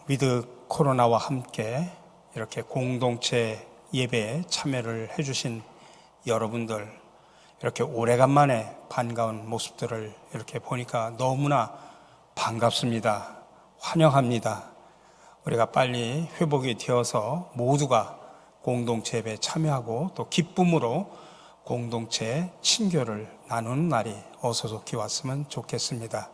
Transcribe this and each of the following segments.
위드 코로나와 함께 이렇게 공동체 예배에 참여를 해주신 여러분들, 이렇게 오래간만에 반가운 모습들을 이렇게 보니까 너무나 반갑습니다. 환영합니다. 우리가 빨리 회복이 되어서 모두가 공동체 예배에 참여하고 또 기쁨으로 공동체 친교를 나누는 날이 어서 좋게 왔으면 좋겠습니다.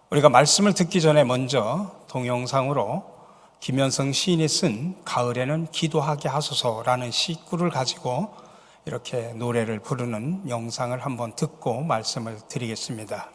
우리가 말씀을 듣기 전에 먼저 동영상으로 김현성 시인이 쓴 가을에는 기도하게 하소서라는 시구를 가지고 이렇게 노래를 부르는 영상을 한번 듣고 말씀을 드리겠습니다.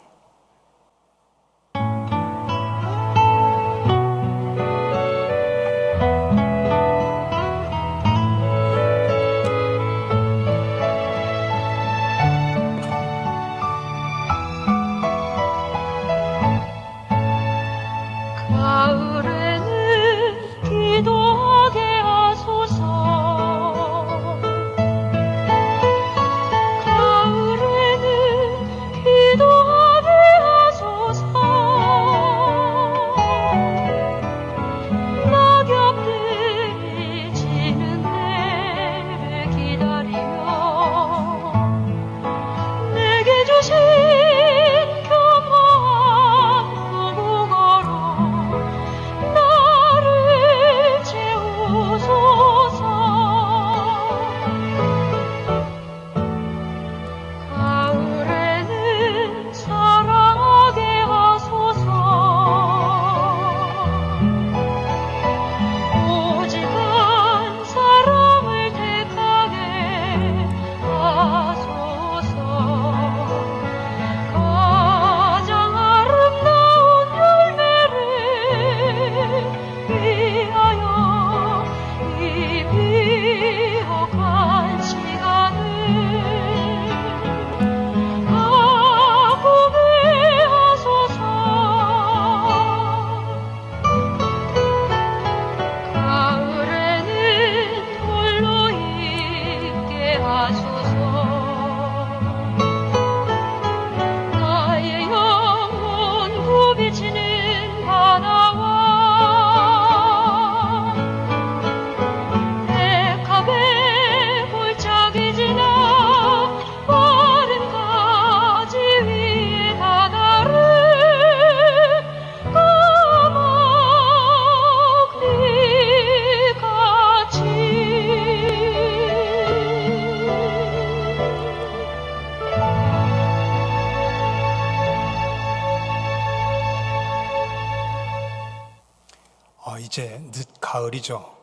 이제 늦 가을이죠.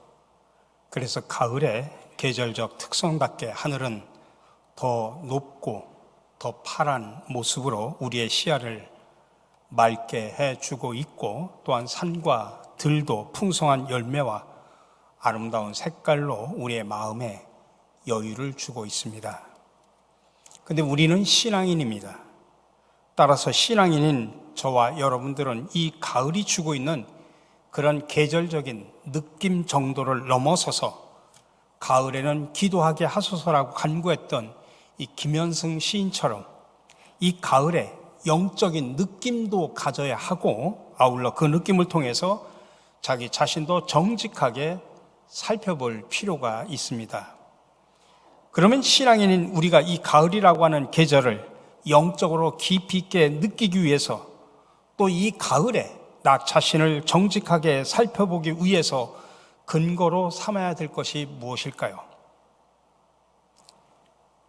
그래서 가을의 계절적 특성답게 하늘은 더 높고 더 파란 모습으로 우리의 시야를 맑게 해주고 있고, 또한 산과 들도 풍성한 열매와 아름다운 색깔로 우리의 마음에 여유를 주고 있습니다. 그런데 우리는 신앙인입니다. 따라서 신앙인인 저와 여러분들은 이 가을이 주고 있는 그런 계절적인 느낌 정도를 넘어서서 가을에는 기도하게 하소서라고 간구했던 이 김현성 시인처럼 이 가을에 영적인 느낌도 가져야 하고, 아울러 그 느낌을 통해서 자기 자신도 정직하게 살펴볼 필요가 있습니다. 그러면 신앙인인 우리가 이 가을이라고 하는 계절을 영적으로 깊이 있게 느끼기 위해서, 또 이 가을에 나 자신을 정직하게 살펴보기 위해서 근거로 삼아야 될 것이 무엇일까요?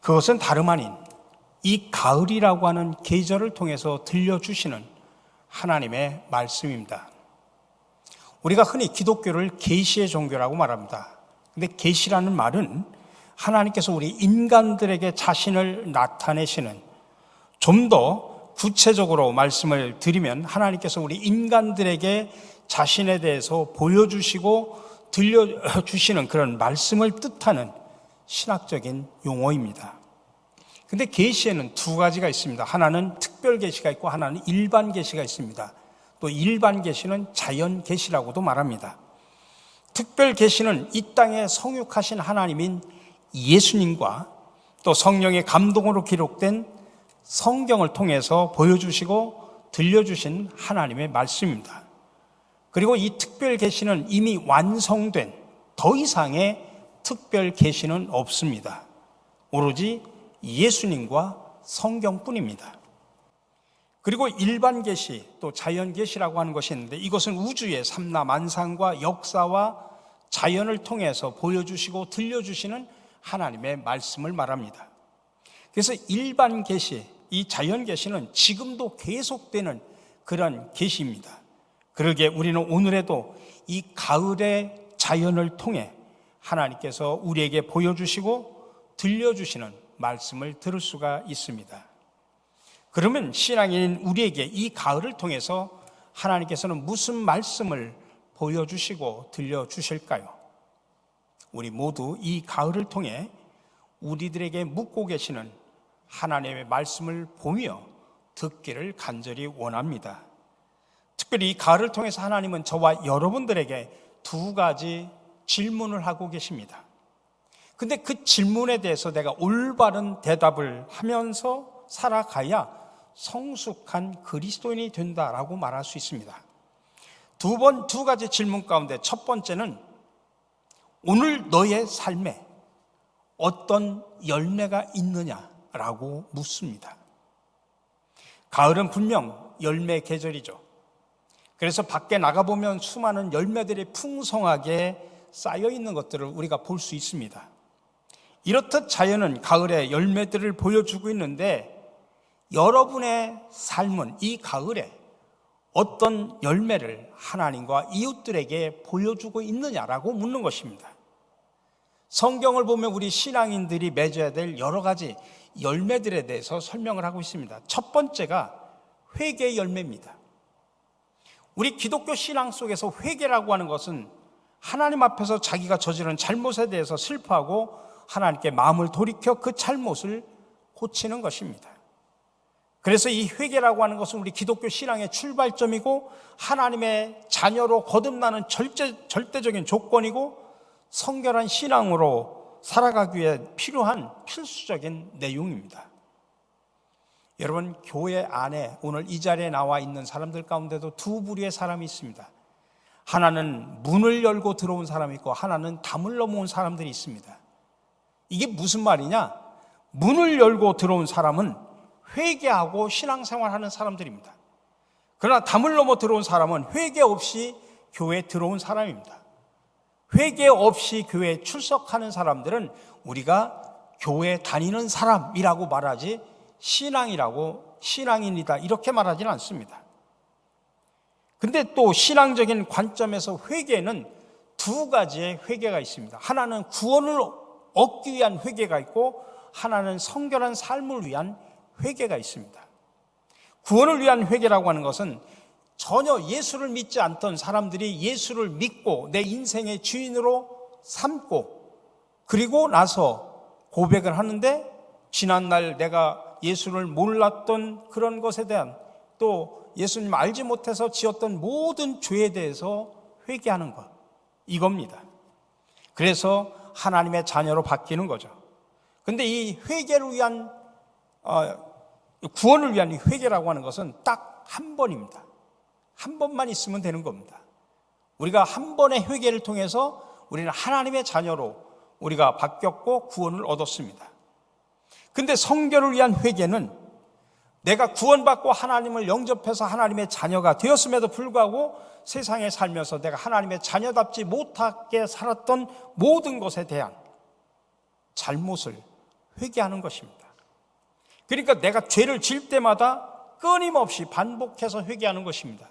그것은 다름 아닌 이 가을이라고 하는 계절을 통해서 들려주시는 하나님의 말씀입니다. 우리가 흔히 기독교를 계시의 종교라고 말합니다. 근데 계시라는 말은 하나님께서 우리 인간들에게 자신을 나타내시는, 좀 더 구체적으로 말씀을 드리면 하나님께서 우리 인간들에게 자신에 대해서 보여주시고 들려주시는 그런 말씀을 뜻하는 신학적인 용어입니다. 근데 계시에는 두 가지가 있습니다. 하나는 특별 계시가 있고 하나는 일반 계시가 있습니다. 또 일반 계시는 자연 계시라고도 말합니다. 특별 계시는 이 땅에 성육하신 하나님인 예수님과 또 성령의 감동으로 기록된 성경을 통해서 보여주시고 들려주신 하나님의 말씀입니다. 그리고 이 특별 계시는 이미 완성된 더 이상의 특별 계시는 없습니다. 오로지 예수님과 성경뿐입니다. 그리고 일반 계시, 또 자연 계시라고 하는 것이 있는데, 이것은 우주의 삼라만상과 역사와 자연을 통해서 보여주시고 들려주시는 하나님의 말씀을 말합니다. 그래서 일반 계시, 이 자연 계시는 지금도 계속되는 그런 계시입니다. 그러기에 우리는 오늘에도 이 가을의 자연을 통해 하나님께서 우리에게 보여주시고 들려주시는 말씀을 들을 수가 있습니다. 그러면 신앙인 우리에게 이 가을을 통해서 하나님께서는 무슨 말씀을 보여주시고 들려주실까요? 우리 모두 이 가을을 통해 우리들에게 묻고 계시는 하나님의 말씀을 보며 듣기를 간절히 원합니다. 특별히 이 가을을 통해서 하나님은 저와 여러분들에게 두 가지 질문을 하고 계십니다. 근데 그 질문에 대해서 내가 올바른 대답을 하면서 살아가야 성숙한 그리스도인이 된다라고 말할 수 있습니다. 두 가지 질문 가운데 첫 번째는 오늘 너의 삶에 어떤 열매가 있느냐라고 묻습니다. 가을은 분명 열매 계절이죠. 그래서 밖에 나가보면 수많은 열매들이 풍성하게 쌓여 있는 것들을 우리가 볼 수 있습니다. 이렇듯 자연은 가을에 열매들을 보여주고 있는데, 여러분의 삶은 이 가을에 어떤 열매를 하나님과 이웃들에게 보여주고 있느냐라고 묻는 것입니다. 성경을 보면 우리 신앙인들이 맺어야 될 여러 가지 열매들에 대해서 설명을 하고 있습니다. 첫 번째가 회개의 열매입니다. 우리 기독교 신앙 속에서 회개라고 하는 것은 하나님 앞에서 자기가 저지른 잘못에 대해서 슬퍼하고 하나님께 마음을 돌이켜 그 잘못을 고치는 것입니다. 그래서 이 회개라고 하는 것은 우리 기독교 신앙의 출발점이고 하나님의 자녀로 거듭나는 절대적인 조건이고 성결한 신앙으로 살아가기 위해 필요한 필수적인 내용입니다. 여러분, 교회 안에 오늘 이 자리에 나와 있는 사람들 가운데도 두 부류의 사람이 있습니다. 하나는 문을 열고 들어온 사람이 있고 하나는 담을 넘어온 사람들이 있습니다. 이게 무슨 말이냐? 문을 열고 들어온 사람은 회개하고 신앙생활하는 사람들입니다. 그러나 담을 넘어 들어온 사람은 회개 없이 교회에 들어온 사람입니다. 회개 없이 교회에 출석하는 사람들은 우리가 교회 다니는 사람이라고 말하지 신앙인이다 이렇게 말하지는 않습니다. 근데 또 신앙적인 관점에서 회개는 두 가지의 회개가 있습니다. 하나는 구원을 얻기 위한 회개가 있고 하나는 성결한 삶을 위한 회개가 있습니다. 구원을 위한 회개라고 하는 것은 전혀 예수를 믿지 않던 사람들이 예수를 믿고 내 인생의 주인으로 삼고 그리고 나서 고백을 하는데, 지난날 내가 예수를 몰랐던 그런 것에 대한, 또 예수님 알지 못해서 지었던 모든 죄에 대해서 회개하는 것, 이겁니다. 그래서 하나님의 자녀로 바뀌는 거죠. 근데 이 회개를 위한 구원을 위한 이 회개라고 하는 것은 딱 한 번입니다. 한 번만 있으면 되는 겁니다. 우리가 한 번의 회개를 통해서 우리는 하나님의 자녀로 우리가 바뀌었고 구원을 얻었습니다. 근데 성결을 위한 회개는 내가 구원받고 하나님을 영접해서 하나님의 자녀가 되었음에도 불구하고 세상에 살면서 내가 하나님의 자녀답지 못하게 살았던 모든 것에 대한 잘못을 회개하는 것입니다. 그러니까 내가 죄를 질 때마다 끊임없이 반복해서 회개하는 것입니다.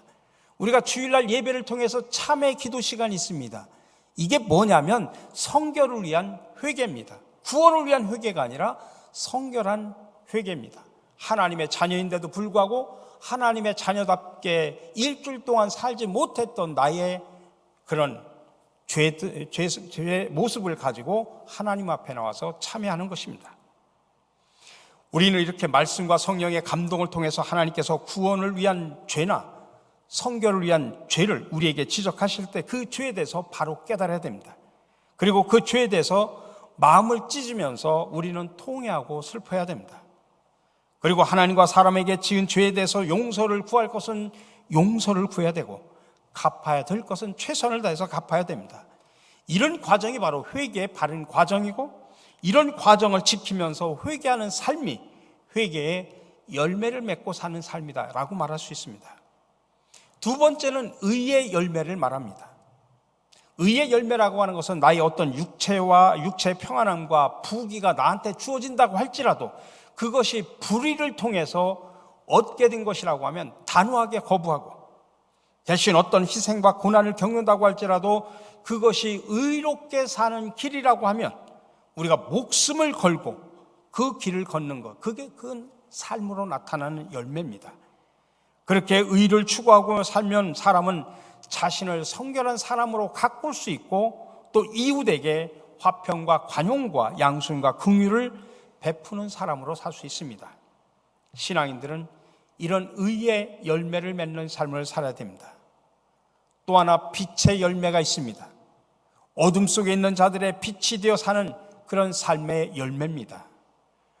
우리가 주일날 예배를 통해서 참회 기도 시간이 있습니다. 이게 뭐냐면 성결을 위한 회개입니다. 구원을 위한 회개가 아니라 성결한 회개입니다. 하나님의 자녀인데도 불구하고 하나님의 자녀답게 일주일 동안 살지 못했던 나의 그런 죄의 모습을 가지고 하나님 앞에 나와서 참회하는 것입니다. 우리는 이렇게 말씀과 성령의 감동을 통해서 하나님께서 구원을 위한 죄나 성결을 위한 죄를 우리에게 지적하실 때 그 죄에 대해서 바로 깨달아야 됩니다. 그리고 그 죄에 대해서 마음을 찢으면서 우리는 통회하고 슬퍼야 됩니다. 그리고 하나님과 사람에게 지은 죄에 대해서 용서를 구할 것은 용서를 구해야 되고, 갚아야 될 것은 최선을 다해서 갚아야 됩니다. 이런 과정이 바로 회개의 바른 과정이고, 이런 과정을 지키면서 회개하는 삶이 회개의 열매를 맺고 사는 삶이다라고 말할 수 있습니다. 두 번째는 의의 열매를 말합니다. 의의 열매라고 하는 것은 나의 어떤 육체의 평안함과 부귀가 나한테 주어진다고 할지라도 그것이 불의를 통해서 얻게 된 것이라고 하면 단호하게 거부하고, 대신 어떤 희생과 고난을 겪는다고 할지라도 그것이 의롭게 사는 길이라고 하면 우리가 목숨을 걸고 그 길을 걷는 것, 그게 그 삶으로 나타나는 열매입니다. 그렇게 의를 추구하고 살면 사람은 자신을 성결한 사람으로 가꿀 수 있고, 또 이웃에게 화평과 관용과 양순과 긍휼을 베푸는 사람으로 살 수 있습니다. 신앙인들은 이런 의의 열매를 맺는 삶을 살아야 됩니다. 또 하나 빛의 열매가 있습니다. 어둠 속에 있는 자들의 빛이 되어 사는 그런 삶의 열매입니다.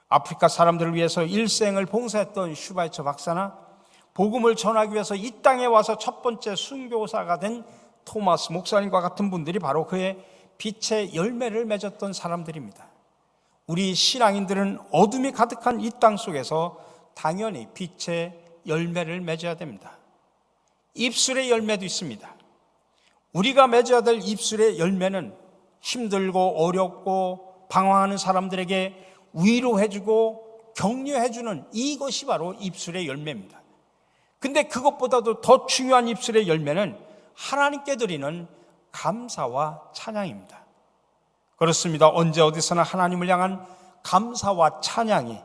아프리카 사람들을 위해서 일생을 봉사했던 슈바이처 박사나 복음을 전하기 위해서 이 땅에 와서 첫 번째 순교사가 된 토마스 목사님과 같은 분들이 바로 그의 빛의 열매를 맺었던 사람들입니다. 우리 신앙인들은 어둠이 가득한 이 땅 속에서 당연히 빛의 열매를 맺어야 됩니다. 입술의 열매도 있습니다. 우리가 맺어야 될 입술의 열매는 힘들고 어렵고 방황하는 사람들에게 위로해주고 격려해주는 이것이 바로 입술의 열매입니다. 근데 그것보다도 더 중요한 입술의 열매는 하나님께 드리는 감사와 찬양입니다. 그렇습니다. 언제 어디서나 하나님을 향한 감사와 찬양이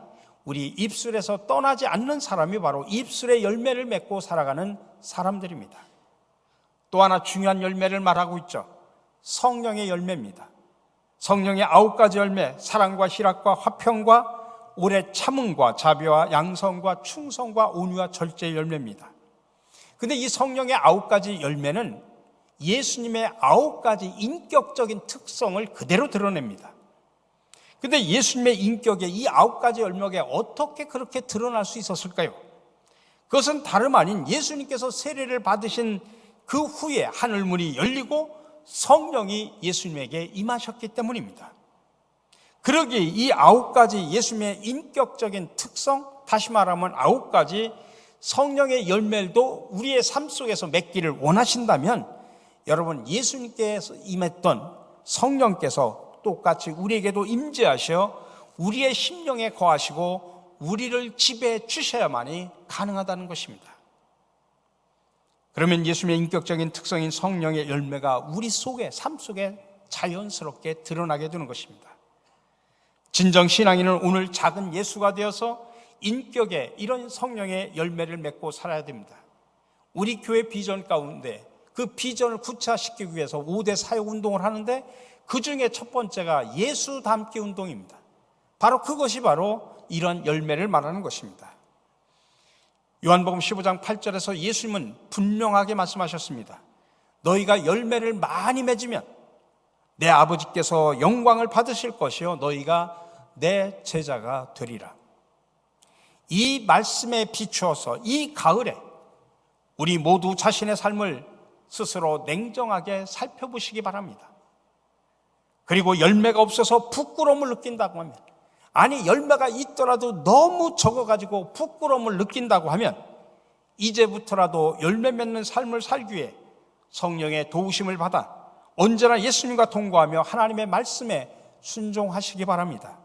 우리 입술에서 떠나지 않는 사람이 바로 입술의 열매를 맺고 살아가는 사람들입니다. 또 하나 중요한 열매를 말하고 있죠. 성령의 열매입니다. 성령의 9가지 열매, 사랑과 희락과 화평과 오래 참음과 자비와 양성과 충성과 온유와 절제의 열매입니다. 근데 이 성령의 9가지 열매는 예수님의 9가지 인격적인 특성을 그대로 드러냅니다. 근데 예수님의 인격의 이 9가지 열매가 어떻게 그렇게 드러날 수 있었을까요? 그것은 다름 아닌 예수님께서 세례를 받으신 그 후에 하늘문이 열리고 성령이 예수님에게 임하셨기 때문입니다. 그러기에 이 9가지 예수님의 인격적인 특성, 다시 말하면 9가지 성령의 열매도 우리의 삶 속에서 맺기를 원하신다면 여러분, 예수님께서 임했던 성령께서 똑같이 우리에게도 임재하셔 우리의 심령에 거하시고 우리를 지배해 주셔야만이 가능하다는 것입니다. 그러면 예수님의 인격적인 특성인 성령의 열매가 우리 속에, 삶 속에 자연스럽게 드러나게 되는 것입니다. 진정 신앙인은 오늘 작은 예수가 되어서 인격의 이런 성령의 열매를 맺고 살아야 됩니다. 우리 교회 비전 가운데 그 비전을 구체화시키기 위해서 5대 사역 운동을 하는데 그 중에 첫 번째가 예수 닮기 운동입니다. 바로 그것이 바로 이런 열매를 말하는 것입니다. 요한복음 15장 8절에서 예수님은 분명하게 말씀하셨습니다. 너희가 열매를 많이 맺으면 내 아버지께서 영광을 받으실 것이요 너희가 내 제자가 되리라. 이 말씀에 비추어서 이 가을에 우리 모두 자신의 삶을 스스로 냉정하게 살펴보시기 바랍니다. 그리고 열매가 없어서 부끄러움을 느낀다고 하면, 아니 열매가 있더라도 너무 적어가지고 부끄러움을 느낀다고 하면 이제부터라도 열매 맺는 삶을 살기 위해 성령의 도우심을 받아 언제나 예수님과 동거하며 하나님의 말씀에 순종하시기 바랍니다.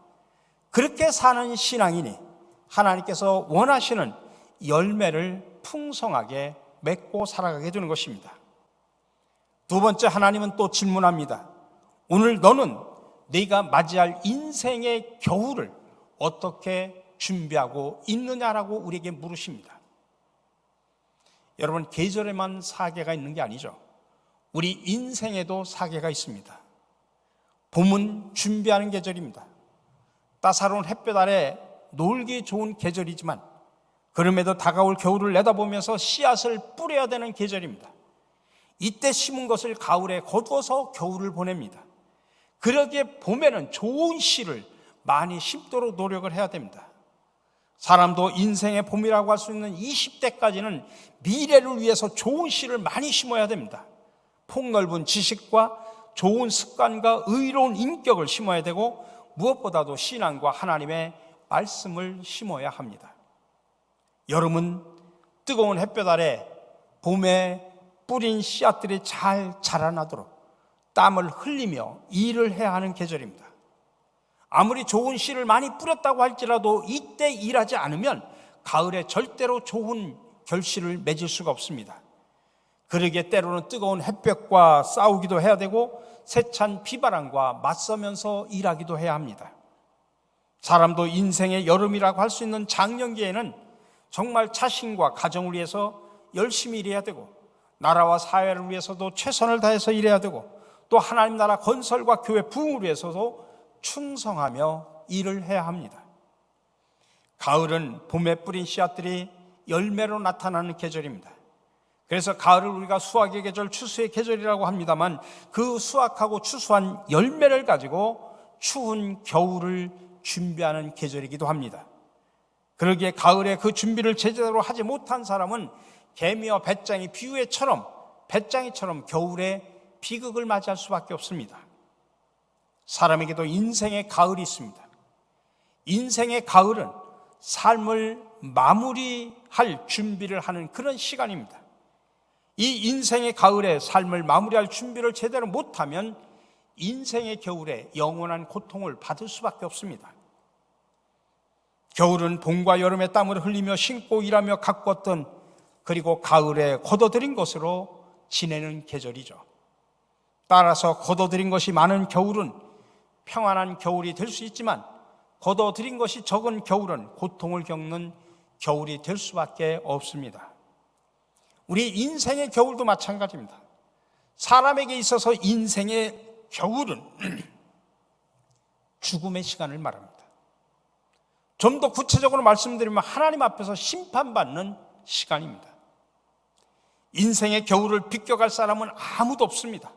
그렇게 사는 신앙인이 하나님께서 원하시는 열매를 풍성하게 맺고 살아가게 되는 것입니다. 두 번째, 하나님은 또 질문합니다. 오늘 너는 네가 맞이할 인생의 겨울을 어떻게 준비하고 있느냐라고 우리에게 물으십니다. 여러분, 계절에만 사계가 있는 게 아니죠. 우리 인생에도 사계가 있습니다. 봄은 준비하는 계절입니다. 따사로운 햇볕 아래 놀기 좋은 계절이지만 그럼에도 다가올 겨울을 내다보면서 씨앗을 뿌려야 되는 계절입니다. 이때 심은 것을 가을에 거두어서 겨울을 보냅니다. 그러기에 봄에는 좋은 씨를 많이 심도록 노력을 해야 됩니다. 사람도 인생의 봄이라고 할 수 있는 20대까지는 미래를 위해서 좋은 씨를 많이 심어야 됩니다. 폭넓은 지식과 좋은 습관과 의로운 인격을 심어야 되고, 무엇보다도 신앙과 하나님의 말씀을 심어야 합니다. 여름은 뜨거운 햇볕 아래 봄에 뿌린 씨앗들이 잘 자라나도록 땀을 흘리며 일을 해야 하는 계절입니다. 아무리 좋은 씨를 많이 뿌렸다고 할지라도 이때 일하지 않으면 가을에 절대로 좋은 결실을 맺을 수가 없습니다. 그러기에 때로는 뜨거운 햇볕과 싸우기도 해야 되고 세찬 비바람과 맞서면서 일하기도 해야 합니다. 사람도 인생의 여름이라고 할 수 있는 장년기에는 정말 자신과 가정을 위해서 열심히 일해야 되고, 나라와 사회를 위해서도 최선을 다해서 일해야 되고, 또 하나님 나라 건설과 교회 부흥을 위해서도 충성하며 일을 해야 합니다. 가을은 봄에 뿌린 씨앗들이 열매로 나타나는 계절입니다. 그래서 가을을 우리가 수확의 계절, 추수의 계절이라고 합니다만, 그 수확하고 추수한 열매를 가지고 추운 겨울을 준비하는 계절이기도 합니다. 그러기에 가을에 그 준비를 제대로 하지 못한 사람은 개미와 배짱이처럼 겨울에 비극을 맞이할 수밖에 없습니다. 사람에게도 인생의 가을이 있습니다. 인생의 가을은 삶을 마무리할 준비를 하는 그런 시간입니다. 이 인생의 가을에 삶을 마무리할 준비를 제대로 못하면 인생의 겨울에 영원한 고통을 받을 수밖에 없습니다. 겨울은 봄과 여름의 땀을 흘리며 신고 일하며 가꾸었던, 그리고 가을에 거둬들인 것으로 지내는 계절이죠. 따라서 거둬들인 것이 많은 겨울은 평안한 겨울이 될 수 있지만, 거둬들인 것이 적은 겨울은 고통을 겪는 겨울이 될 수밖에 없습니다. 우리 인생의 겨울도 마찬가지입니다. 사람에게 있어서 인생의 겨울은 죽음의 시간을 말합니다. 좀 더 구체적으로 말씀드리면 하나님 앞에서 심판받는 시간입니다. 인생의 겨울을 비껴갈 사람은 아무도 없습니다.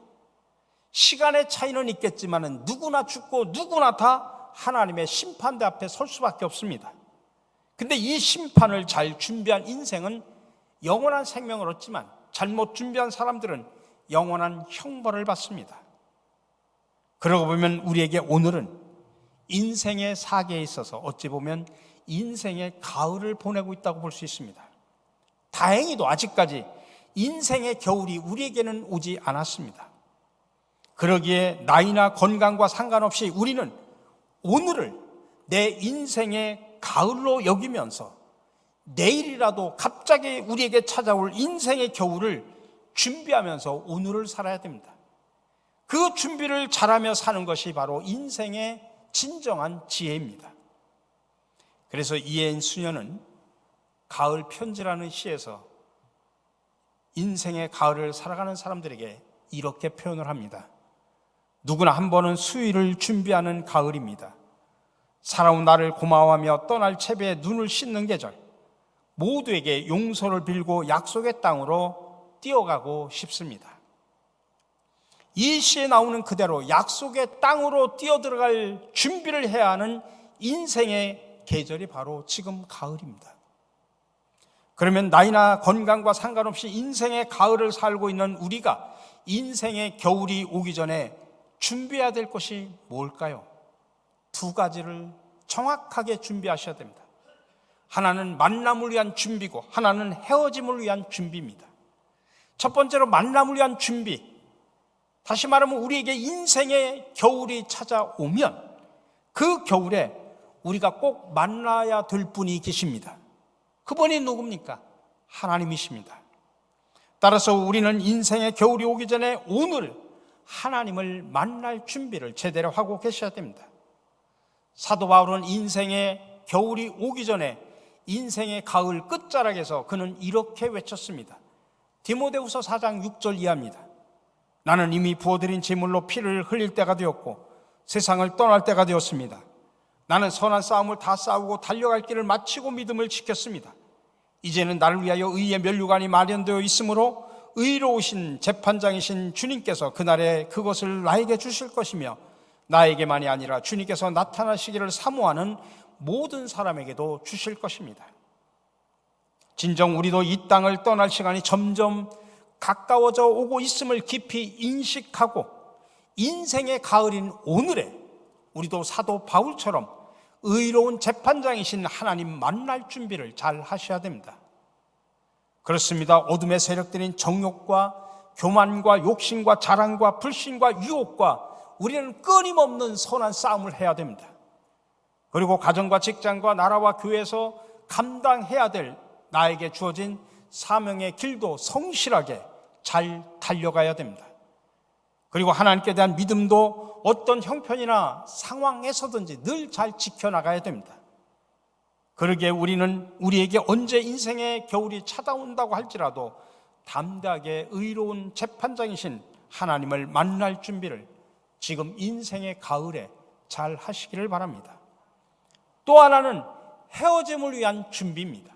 시간의 차이는 있겠지만 누구나 죽고 누구나 다 하나님의 심판대 앞에 설 수밖에 없습니다. 근데 이 심판을 잘 준비한 인생은 영원한 생명을 얻지만, 잘못 준비한 사람들은 영원한 형벌을 받습니다. 그러고 보면 우리에게 오늘은 인생의 사계에 있어서 어찌 보면 인생의 가을을 보내고 있다고 볼 수 있습니다. 다행히도 아직까지 인생의 겨울이 우리에게는 오지 않았습니다. 그러기에 나이나 건강과 상관없이 우리는 오늘을 내 인생의 가을로 여기면서 내일이라도 갑자기 우리에게 찾아올 인생의 겨울을 준비하면서 오늘을 살아야 됩니다. 그 준비를 잘하며 사는 것이 바로 인생의 진정한 지혜입니다. 그래서 이혜인 수녀는 가을 편지라는 시에서 인생의 가을을 살아가는 사람들에게 이렇게 표현을 합니다. 누구나 한 번은 수위를 준비하는 가을입니다. 살아온 나를 고마워하며 떠날 채비에 눈을 씻는 계절, 모두에게 용서를 빌고 약속의 땅으로 뛰어가고 싶습니다. 이 시에 나오는 그대로 약속의 땅으로 뛰어들어갈 준비를 해야 하는 인생의 계절이 바로 지금 가을입니다. 그러면 나이나 건강과 상관없이 인생의 가을을 살고 있는 우리가 인생의 겨울이 오기 전에 준비해야 될 것이 뭘까요? 두 가지를 정확하게 준비하셔야 됩니다. 하나는 만남을 위한 준비고 하나는 헤어짐을 위한 준비입니다. 첫 번째로 만남을 위한 준비. 다시 말하면 우리에게 인생의 겨울이 찾아오면 그 겨울에 우리가 꼭 만나야 될 분이 계십니다. 그분이 누굽니까? 하나님이십니다. 따라서 우리는 인생의 겨울이 오기 전에 오늘 하나님을 만날 준비를 제대로 하고 계셔야 됩니다. 사도 바울은 인생의 겨울이 오기 전에 인생의 가을 끝자락에서 그는 이렇게 외쳤습니다. 디모데후서 4장 6절 이하입니다. 나는 이미 부어드린 제물로 피를 흘릴 때가 되었고 세상을 떠날 때가 되었습니다. 나는 선한 싸움을 다 싸우고 달려갈 길을 마치고 믿음을 지켰습니다. 이제는 나를 위하여 의의 면류관이 마련되어 있으므로 의로우신 재판장이신 주님께서 그날에 그것을 나에게 주실 것이며 나에게만이 아니라 주님께서 나타나시기를 사모하는 모든 사람에게도 주실 것입니다. 진정 우리도 이 땅을 떠날 시간이 점점 가까워져 오고 있음을 깊이 인식하고 인생의 가을인 오늘에 우리도 사도 바울처럼 의로운 재판장이신 하나님 만날 준비를 잘 하셔야 됩니다. 그렇습니다. 어둠의 세력들인 정욕과 교만과 욕심과 자랑과 불신과 유혹과 우리는 끊임없는 선한 싸움을 해야 됩니다. 그리고 가정과 직장과 나라와 교회에서 감당해야 될 나에게 주어진 사명의 길도 성실하게 잘 달려가야 됩니다. 그리고 하나님께 대한 믿음도 어떤 형편이나 상황에서든지 늘 잘 지켜나가야 됩니다. 그러기에 우리는 우리에게 언제 인생의 겨울이 찾아온다고 할지라도 담대하게 의로운 재판장이신 하나님을 만날 준비를 지금 인생의 가을에 잘 하시기를 바랍니다. 또 하나는 헤어짐을 위한 준비입니다.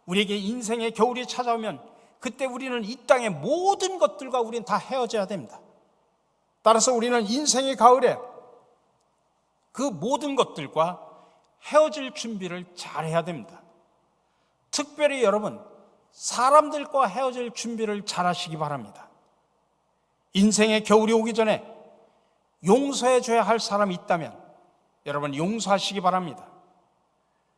우리에게 인생의 겨울이 찾아오면 그때 우리는 이 땅의 모든 것들과 우리는 다 헤어져야 됩니다. 따라서 우리는 인생의 가을에 그 모든 것들과 헤어질 준비를 잘 해야 됩니다. 특별히 여러분, 사람들과 헤어질 준비를 잘 하시기 바랍니다. 인생의 겨울이 오기 전에 용서해줘야 할 사람이 있다면 여러분 용서하시기 바랍니다.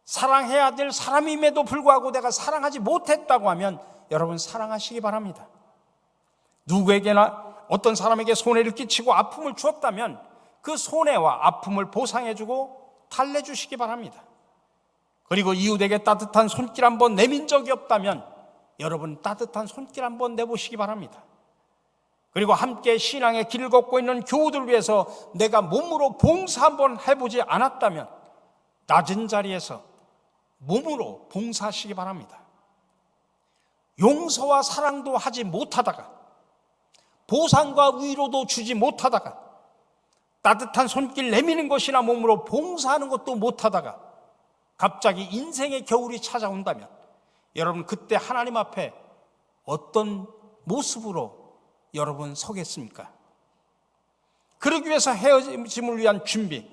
사랑해야 될 사람임에도 불구하고 내가 사랑하지 못했다고 하면 여러분 사랑하시기 바랍니다. 누구에게나 어떤 사람에게 손해를 끼치고 아픔을 주었다면 그 손해와 아픔을 보상해주고 달래주시기 바랍니다. 그리고 이웃에게 따뜻한 손길 한번 내민 적이 없다면 여러분 따뜻한 손길 한번 내보시기 바랍니다. 그리고 함께 신앙의 길을 걷고 있는 교우들을 위해서 내가 몸으로 봉사 한번 해보지 않았다면 낮은 자리에서 몸으로 봉사하시기 바랍니다. 용서와 사랑도 하지 못하다가 보상과 위로도 주지 못하다가 따뜻한 손길 내미는 것이나 몸으로 봉사하는 것도 못하다가 갑자기 인생의 겨울이 찾아온다면 여러분 그때 하나님 앞에 어떤 모습으로 여러분 서겠습니까? 그러기 위해서 헤어짐을 위한 준비,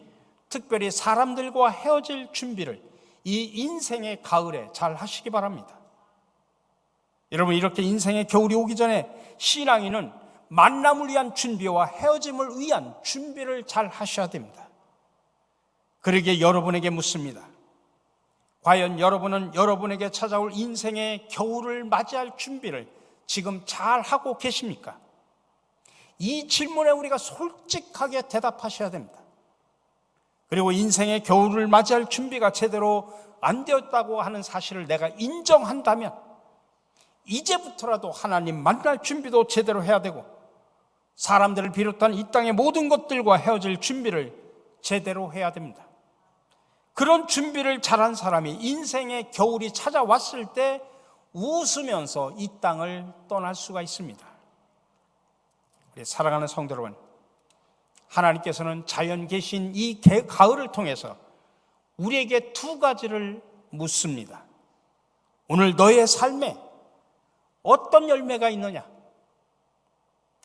특별히 사람들과 헤어질 준비를 이 인생의 가을에 잘 하시기 바랍니다. 여러분 이렇게 인생의 겨울이 오기 전에 신앙인은 만남을 위한 준비와 헤어짐을 위한 준비를 잘 하셔야 됩니다. 그러기에 여러분에게 묻습니다. 과연 여러분은 여러분에게 찾아올 인생의 겨울을 맞이할 준비를 지금 잘 하고 계십니까? 이 질문에 우리가 솔직하게 대답하셔야 됩니다. 그리고 인생의 겨울을 맞이할 준비가 제대로 안 되었다고 하는 사실을 내가 인정한다면 이제부터라도 하나님 만날 준비도 제대로 해야 되고 사람들을 비롯한 이 땅의 모든 것들과 헤어질 준비를 제대로 해야 됩니다. 그런 준비를 잘한 사람이 인생의 겨울이 찾아왔을 때 웃으면서 이 땅을 떠날 수가 있습니다. 우리 사랑하는 성도 여러분, 하나님께서는 자연 계신 이 가을을 통해서 우리에게 두 가지를 묻습니다. 오늘 너의 삶에 어떤 열매가 있느냐?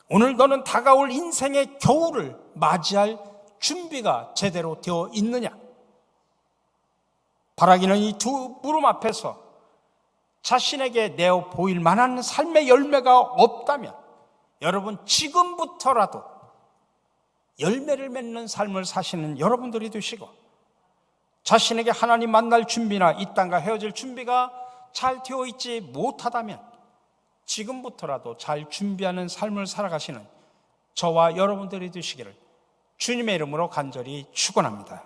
오늘 너는 다가올 인생의 겨울을 맞이할 준비가 제대로 되어 있느냐? 바라기는 이 두 물음 앞에서 자신에게 내어 보일 만한 삶의 열매가 없다면 여러분 지금부터라도 열매를 맺는 삶을 사시는 여러분들이 되시고 자신에게 하나님 만날 준비나 이 땅과 헤어질 준비가 잘 되어 있지 못하다면 지금부터라도 잘 준비하는 삶을 살아가시는 저와 여러분들이 되시기를 주님의 이름으로 간절히 축원합니다.